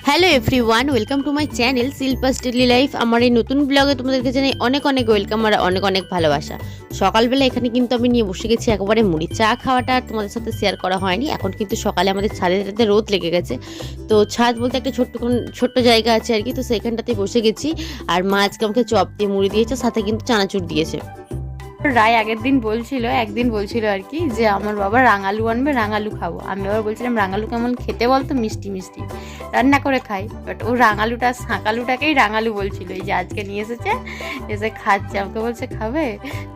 Hello everyone, welcome to my channel Shilpa's daily life. আমার এই নতুন ব্লগে তোমাদেরকে জানাই অনেক অনেক ওয়েলকাম আর অনেক অনেক ভালোবাসা। সকালবেলা এখানে কিন্তু আমি নিয়ে বসে গেছি একেবারে মুড়ি। চা খাওয়াটা আর তোমাদের সাথে শেয়ার করা হয়নি। এখন কিন্তু সকালে আমাদের ছাদে রোদ লেগে গেছে। তো ছাদ বলতে একটা ছোট্ট জায়গা আছে আর কি, তো সেইখানটাতেই বসে গেছি। আর মা আজকে আমাকে চপ দিয়ে মুড়ি দিয়েছে, সাথে কিন্তু চানাচুর দিয়েছে। রায় একদিন বলছিল আর কি যে আমার বাবা রাঙালু আনবে, রাঙালু খাবো। আমি আবার বলছিলাম রাঙালু কেমন খেতে বলতো, মিষ্টি মিষ্টি রান্না করে খাই। বাট ও শাঁকালুটাকেই রাঙালু বলছিল। এই যে আজকে নিয়ে এসে খাচ্ছে, আমাকে বলছে খাবে।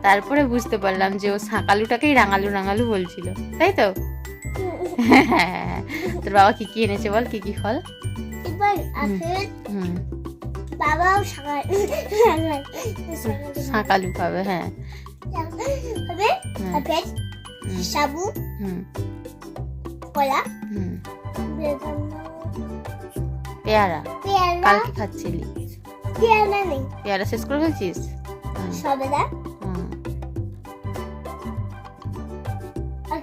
তারপরে বুঝতে পারলাম যে ও শাঁকালুটাকেই রাঙালু রাঙালু বলছিল, তাই তো? তোর বাবা কি কি এনেছে বল, কি কি ফল? শাঁকালু খাবে, হ্যাঁ। সাবু, কলা, পেয়ারা। কালকে খাচ্ছিলি? পেয়ারা নেই, পেয়ারা শেষ করে ফেলছিস? সবেদা আর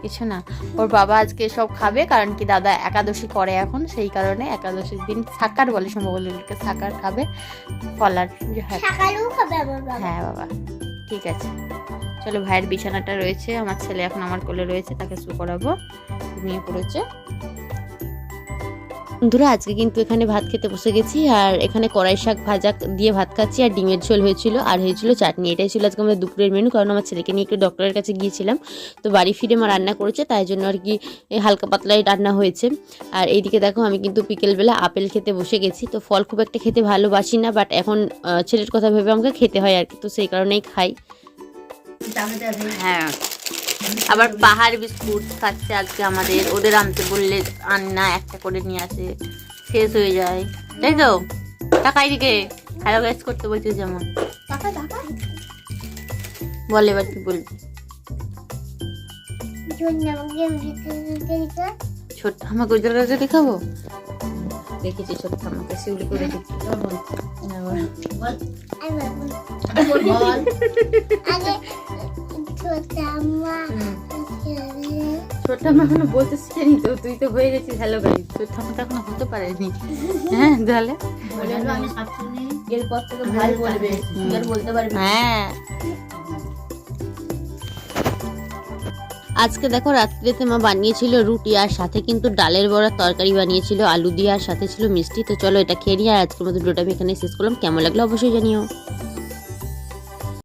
কিছু না। ওর বাবা আজকে সব খাবে, কারণ কি দাদা একাদশী করে এখন, সেই কারণে একাদশীর দিন সাকার বলে সম্ভবত, সাকার খাবে। কলার সকালেও খাবে আমার বাবা। হ্যাঁ বাবা, ঠিক আছে। চলো, ভাইয়ের বিছানাটা রয়েছে, আমার ছেলে এখন আমার কোলে রয়েছে, তাকে শু করাবো, ঘুমিয়ে পড়েছে। বন্ধুরা, আজকে কিন্তু এখানে ভাত খেতে বসে গেছি, আর এখানে কড়াই শাক ভাজা দিয়ে ভাত খাচ্ছি, আর ডিমের ঝোল হয়েছিল, আর হয়েছিল চাটনি। এটাই ছিল আজকে আমাদের দুপুরের মেনু, কারণ আমার ছেলেকে নিয়ে একটু ডক্টরের কাছে গিয়েছিলাম। তো বাড়ি ফিরে মা রান্না করেছে, তাই জন্য আর কি হালকা পাতলাই রান্না হয়েছে। আর এইদিকে দেখো, আমি কিন্তু বিকেলবেলা আপেল খেতে বসে গেছি। তো ফল খুব একটা খেতে ভালোবাসি না, বাট এখন ছেলের কথা ভেবে আমাকে খেতে হয় আর কি, তো সেই কারণেই খাই। হ্যাঁ, আবার পাহাড় বিস্কুট খাচ্ছে আজকে আমাদের। ওদের আনতে বললে না, একটা করে নিয়ে আসে, শেষ হয়ে যায়, তাই তো? টাকাই দিকে হ্যালো গাইস করতে বলছিস যেমন। বল এবার কি বলবি? ছোট্ট আমাকে উজ্জ্বল কাকে দেখাবো? দেখেছি ছোট্ট আমাকে শিউলি করে দেখেছি। ছোট্ট আমার এখনো বলতে শিখেনি, তো তুই তো হয়ে গেছিস হ্যালো গাইস। ছোট্ট আমার তো এখনো হতে পারেনি। হ্যাঁ তাহলে হ্যাঁ। আজকে দেখো রাত্রিতে মা বানিয়েছিল রুটি, আর সাথে কিন্তু ডালের বড়ার তরকারি বানিয়েছিল আলু দিয়ে, আর সাথে ছিল মিষ্টি। তো চলো এটা খেয়ে নিই, আর আজকের মতো ভিডিওটা আমি এখানে শেষ করলাম। কেমন লাগলো অবশ্যই জানিও।